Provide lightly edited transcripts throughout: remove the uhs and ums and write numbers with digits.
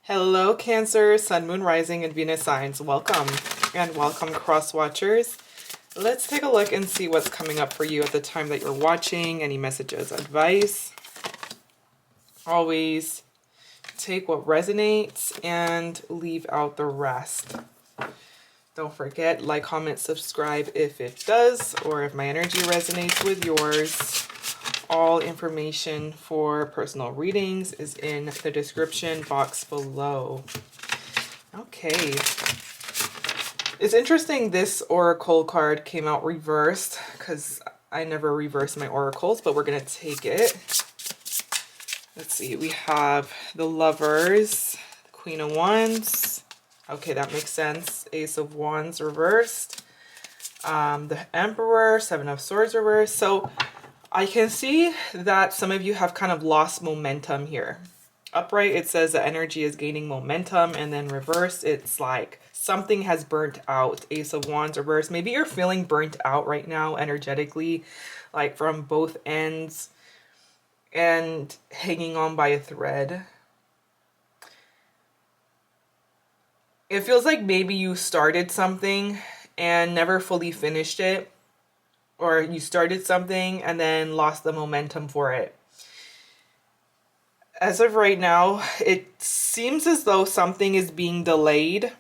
Hello, Cancer, Sun, Moon, Rising, and Venus signs. Welcome and welcome, cross watchers. Let's take a look and see what's coming up for you at the time that you're watching. Any messages, advice. Always take what resonates and leave out the rest. Don't forget, like, comment, subscribe if it does, or if my energy resonates with yours. All information for personal readings is in the description box below. Okay. It's interesting this oracle card came out reversed because I never reverse my oracles, but we're going to take it. Let's see. We have the Lovers, the Queen of Wands. Okay, that makes sense. Ace of Wands reversed. The Emperor, Seven of Swords reversed. So I can see that some of you have kind of lost momentum here. Upright, it says the energy is gaining momentum, and then reverse, it's like something has burnt out. Ace of Wands reverse. Maybe you're feeling burnt out right now energetically, like from both ends and hanging on by a thread. It feels like maybe you started something and never fully finished it. Or you started something and then lost the momentum for it. As of right now, it seems as though something is being delayed.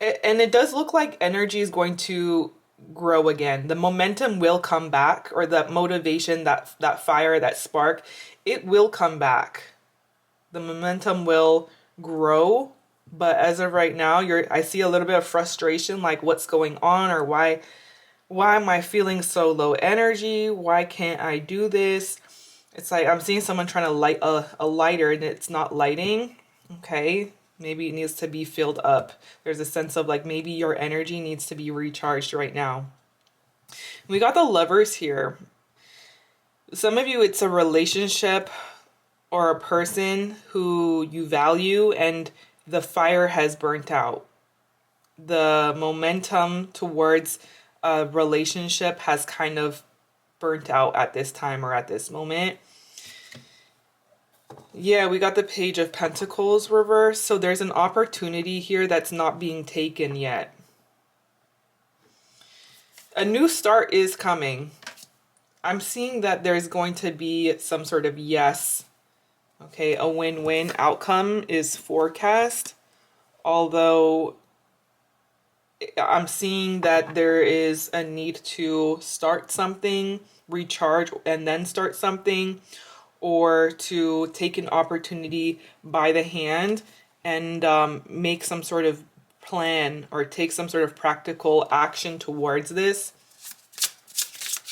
And it does look like energy is going to grow again. The momentum will come back, or that motivation, that fire, that spark, it will come back. The momentum will grow. But as of right now, I see a little bit of frustration, like what's going on, or why am I feeling so low energy? Why can't I do this? It's like I'm seeing someone trying to light a lighter and it's not lighting. Okay, maybe it needs to be filled up. There's a sense of like maybe your energy needs to be recharged right now. We got the Lovers here. Some of you, it's a relationship or a person who you value and the fire has burnt out. The momentum towards a relationship has kind of burnt out at this time or at this moment. Yeah, we got the Page of Pentacles reversed. So there's an opportunity here that's not being taken yet. A new start is coming. I'm seeing that there's going to be some sort of yes. Okay, a win-win outcome is forecast. Although I'm seeing that there is a need to start something, recharge, and then start something, or to take an opportunity by the hand and make some sort of plan or take some sort of practical action towards this.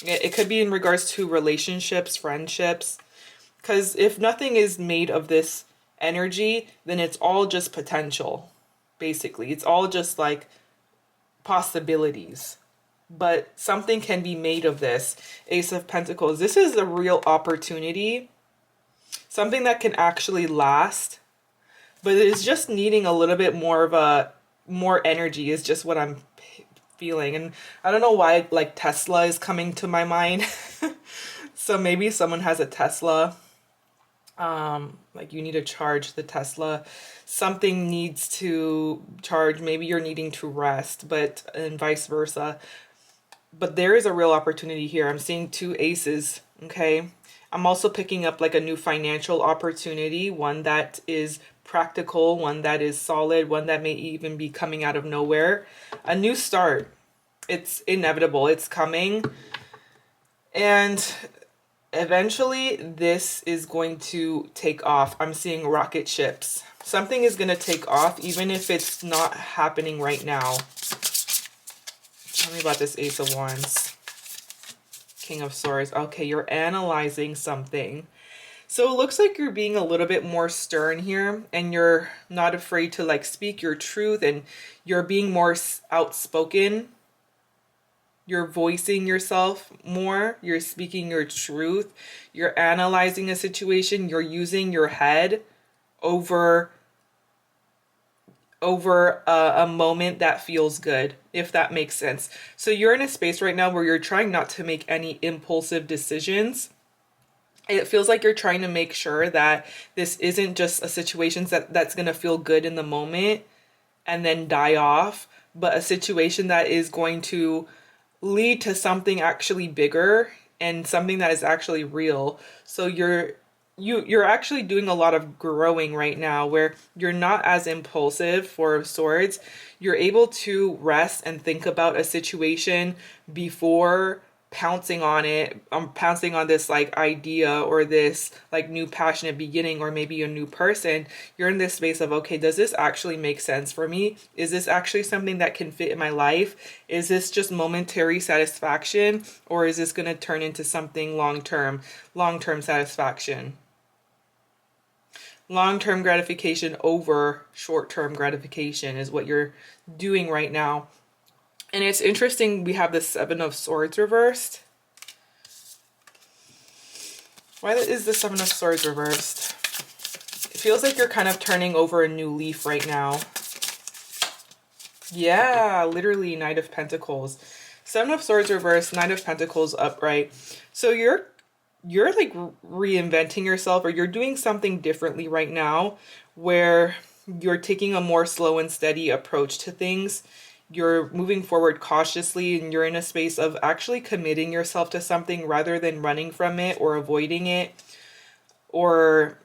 It could be in regards to relationships, friendships, because if nothing is made of this energy, then it's all just potential. Basically, it's all just like possibilities, but something can be made of this. Ace of Pentacles, this is a real opportunity, something that can actually last, but it's just needing a little bit more energy is just what I'm feeling. And I don't know why like Tesla is coming to my mind. So maybe someone has a Tesla, like you need to charge the Tesla, something needs to charge, maybe you're needing to rest, but and vice versa. But there is a real opportunity here. I'm seeing two aces. Okay, I'm also picking up like a new financial opportunity, one that is practical, one that is solid, one that may even be coming out of nowhere. A new start, it's inevitable, it's coming, and eventually this is going to take off. I'm seeing rocket ships. Something is going to take off even if it's not happening right now. Tell me about this Ace of Wands. King of Swords. Okay, you're analyzing something. So it looks like you're being a little bit more stern here, and you're not afraid to like speak your truth, and you're being more outspoken. You're voicing yourself more. You're speaking your truth. You're analyzing a situation. You're using your head over a moment that feels good, if that makes sense. So you're in a space right now where you're trying not to make any impulsive decisions. It feels like you're trying to make sure that this isn't just a situation that's going to feel good in the moment and then die off, but a situation that is going to lead to something actually bigger and something that is actually real. So you're actually doing a lot of growing right now where you're not as impulsive, Four of Swords. You're able to rest and think about a situation before pouncing on it, pouncing on this like idea or this like new passionate beginning or maybe a new person. You're in this space of, okay, does this actually make sense for me? Is this actually something that can fit in my life? Is this just momentary satisfaction, or is this going to turn into something long-term satisfaction? Long-term gratification over short-term gratification is what you're doing right now. And it's interesting, we have the Seven of Swords reversed. Why is the Seven of Swords reversed? It feels like you're kind of turning over a new leaf right now. Yeah, literally Knight of Pentacles. Seven of Swords reversed, Knight of Pentacles upright. So you're like reinventing yourself, or you're doing something differently right now where you're taking a more slow and steady approach to things. You're moving forward cautiously, and you're in a space of actually committing yourself to something rather than running from it or avoiding it, or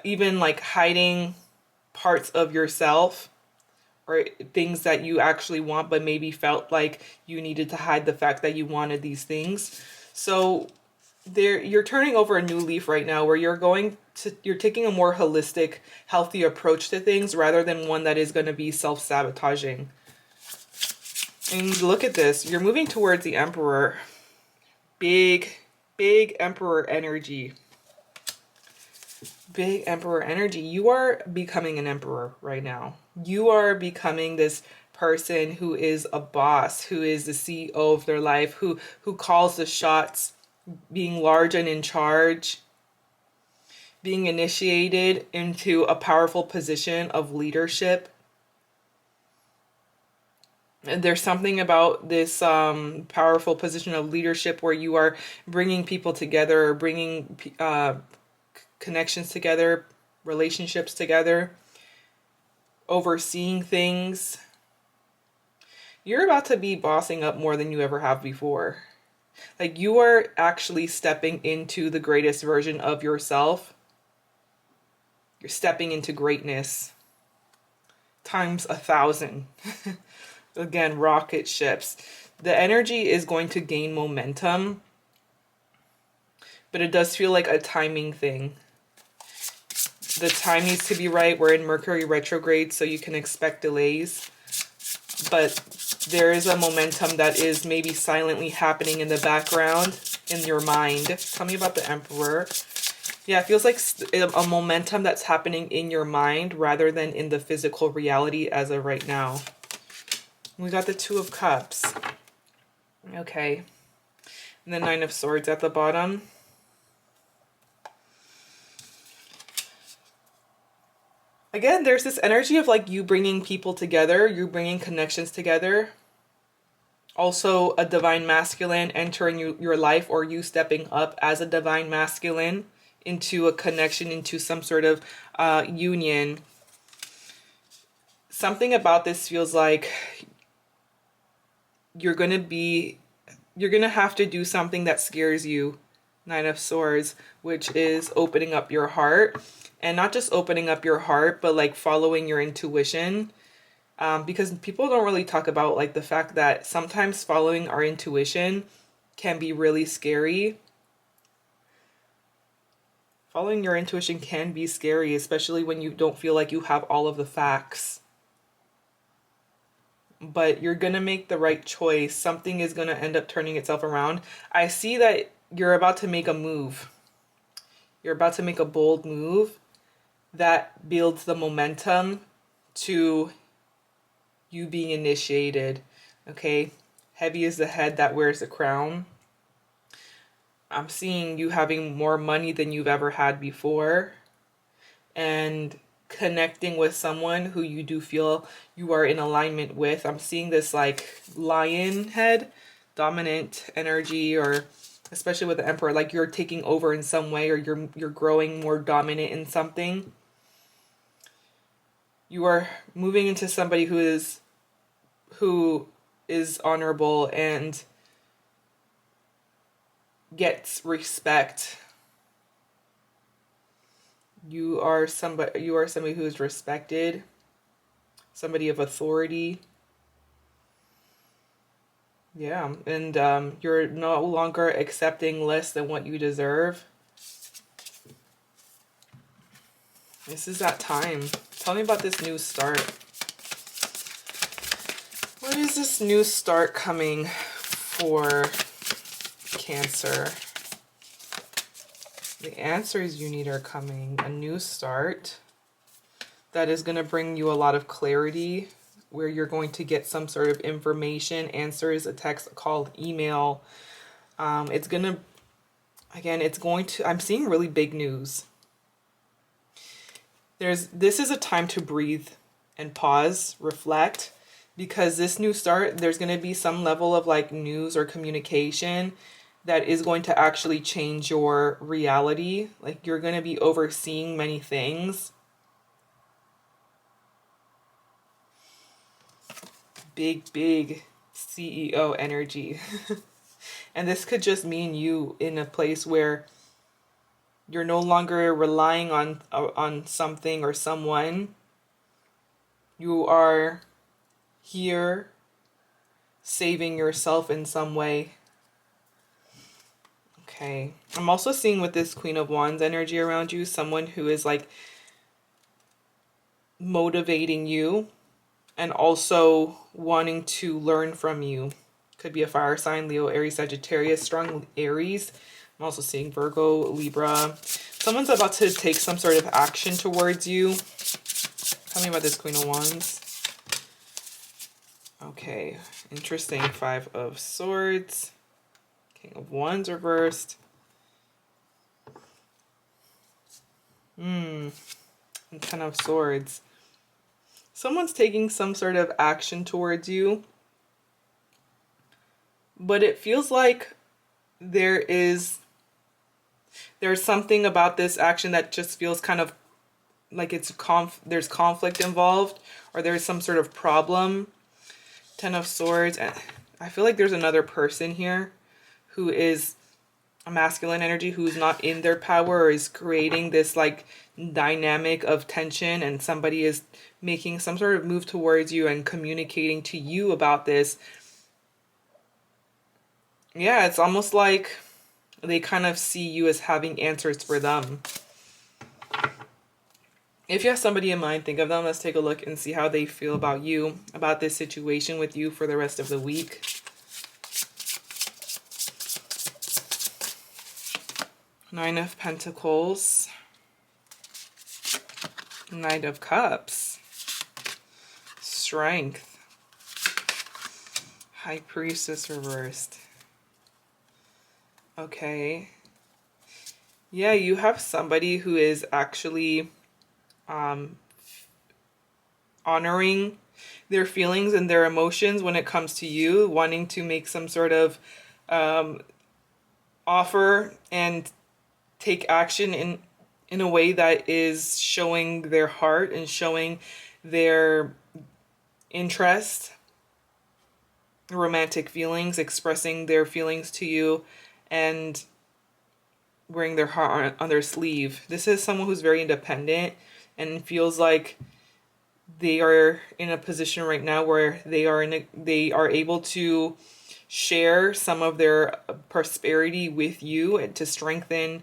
even like hiding parts of yourself or things that you actually want but maybe felt like you needed to hide the fact that you wanted these things. So you're turning over a new leaf right now where you're taking a more holistic, healthy approach to things rather than one that is going to be self-sabotaging. And look at this, you're moving towards the Emperor. Big Emperor energy. Big Emperor energy. You are becoming an emperor right now. You are becoming this person who is a boss, who is the CEO of their life, who calls the shots, being large and in charge, being initiated into a powerful position of leadership. And there's something about this powerful position of leadership where you are bringing people together, or bringing connections together, relationships together, overseeing things. You're about to be bossing up more than you ever have before. Like, you are actually stepping into the greatest version of yourself. You're stepping into greatness times 1,000. Again, rocket ships. The energy is going to gain momentum, but it does feel like a timing thing. The time needs to be right. We're in Mercury retrograde, so you can expect delays. But there is a momentum that is maybe silently happening in the background in your mind. Tell me about the Emperor. Yeah, it feels like a momentum that's happening in your mind rather than in the physical reality as of right now. We got the Two of Cups. Okay. And the Nine of Swords at the bottom. Again, there's this energy of like you bringing people together, you bringing connections together. Also, a divine masculine entering your life, or you stepping up as a divine masculine into a connection, into some sort of union. Something about this feels like you're going to have to do something that scares you, Nine of Swords, which is opening up your heart. And not just opening up your heart, but like following your intuition. Because people don't really talk about like the fact that sometimes following our intuition can be really scary. Following your intuition can be scary, especially when you don't feel like you have all of the facts. But you're going to make the right choice. Something is going to end up turning itself around. I see that you're about to make a move. You're about to make a bold move that builds the momentum to you being initiated. Okay, heavy is the head that wears the crown. I'm seeing you having more money than you've ever had before, and connecting with someone who you do feel you are in alignment with. I'm seeing this like lion head, dominant energy, or especially with the Emperor, like you're taking over in some way, or you're growing more dominant in something. You are moving into somebody who is honorable and gets respect. You are somebody who is respected, somebody of authority. Yeah, and you're no longer accepting less than what you deserve. This is that time. Tell me about this new start. What is this new start coming for Cancer? The answers you need are coming. A new start that is going to bring you a lot of clarity, where you're going to get some sort of information, answers, a text, a call, email. It's going to, again, I'm seeing really big news. This is a time to breathe and pause, reflect, because this new start, there's going to be some level of like news or communication that is going to actually change your reality. Like you're going to be overseeing many things. Big CEO energy. And this could just mean you in a place where you're no longer relying on something or someone. You are here saving yourself in some way. Okay. I'm also seeing with this Queen of Wands energy around you, someone who is like motivating you and also wanting to learn from you. Could be a fire sign, Leo, Aries, Sagittarius, strong Aries. I'm also seeing Virgo, Libra. Someone's about to take some sort of action towards you. Tell me about this Queen of Wands. Okay, interesting. Five of Swords. King of Wands reversed. And Ten of Swords. Someone's taking some sort of action towards you, but it feels like there's something about this action that just feels kind of like there's conflict involved, or there's some sort of problem. Ten of Swords, and I feel like there's another person here who is a masculine energy who's not in their power, or is creating this like dynamic of tension, and somebody is making some sort of move towards you and communicating to you about this. Yeah, it's almost like they kind of see you as having answers for them. If you have somebody in mind, think of them. Let's take a look and see how they feel about you, about this situation with you for the rest of the week. Nine of Pentacles. Knight of Cups. Strength. High Priestess reversed. Okay. Yeah, you have somebody who is actually honoring their feelings and their emotions when it comes to you, wanting to make some sort of offer and take action in a way that is showing their heart and showing their interest, romantic feelings, expressing their feelings to you, and wearing their heart on their sleeve. This is someone who's very independent and feels like they are in a position right now where they are able to share some of their prosperity with you and to strengthen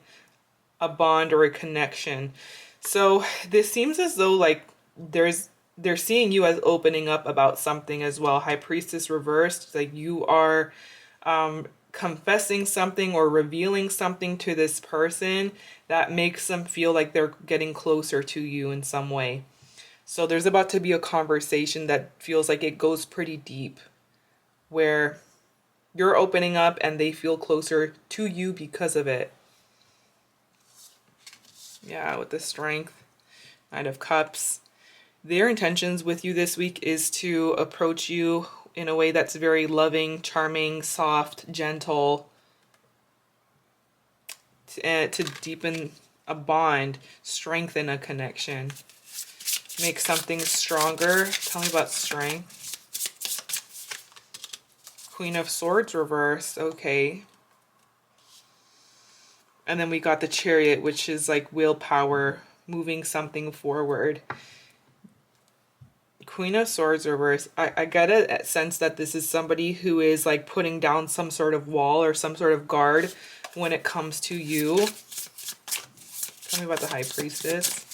a bond or a connection. So this seems as though like they're seeing you as opening up about something as well. High Priestess reversed, like you are confessing something or revealing something to this person that makes them feel like they're getting closer to you in some way. So there's about to be a conversation that feels like it goes pretty deep, where you're opening up and they feel closer to you because of it. Yeah, with the Strength, Knight of Cups. Their intentions with you this week is to approach you in a way that's very loving, charming, soft, gentle. to deepen a bond, strengthen a connection, make something stronger. Tell me about strength. Queen of Swords reversed. Okay. And then we got the Chariot, which is like willpower, moving something forward. Queen of Swords reverse. I get a sense that this is somebody who is like putting down some sort of wall or some sort of guard when it comes to you. Tell me about the High Priestess.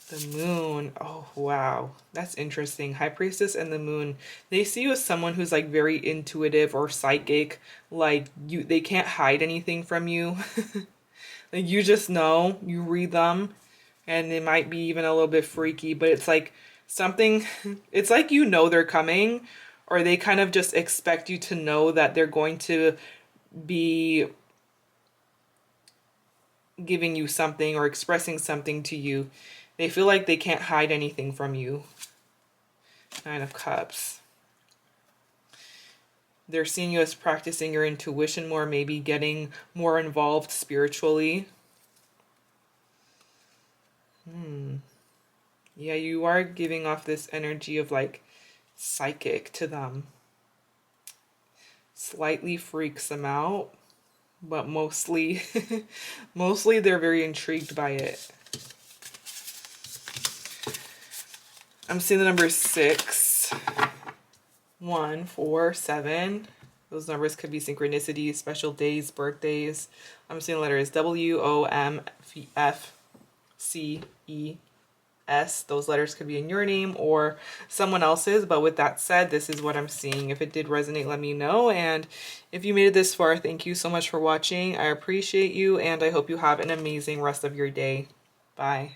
The Moon. Oh, wow. That's interesting. High Priestess and the Moon. They see you as someone who's like very intuitive or psychic. Like they can't hide anything from you. Like you just know. You read them. And it might be even a little bit freaky. But it's like something. It's like you know they're coming. Or they kind of just expect you to know that they're going to be giving you something or expressing something to you. They feel like they can't hide anything from you. Nine of Cups. They're seeing you as practicing your intuition more, maybe getting more involved spiritually. Yeah, you are giving off this energy of like psychic to them. Slightly freaks them out, but mostly, mostly they're very intrigued by it. I'm seeing the number 6, 1, 4, 7. Those numbers could be synchronicities, special days, birthdays. I'm seeing the letters W, O, M, F, C, E, S. Those letters could be in your name or someone else's. But with that said, this is what I'm seeing. If it did resonate, let me know. And if you made it this far, thank you so much for watching. I appreciate you, and I hope you have an amazing rest of your day. Bye.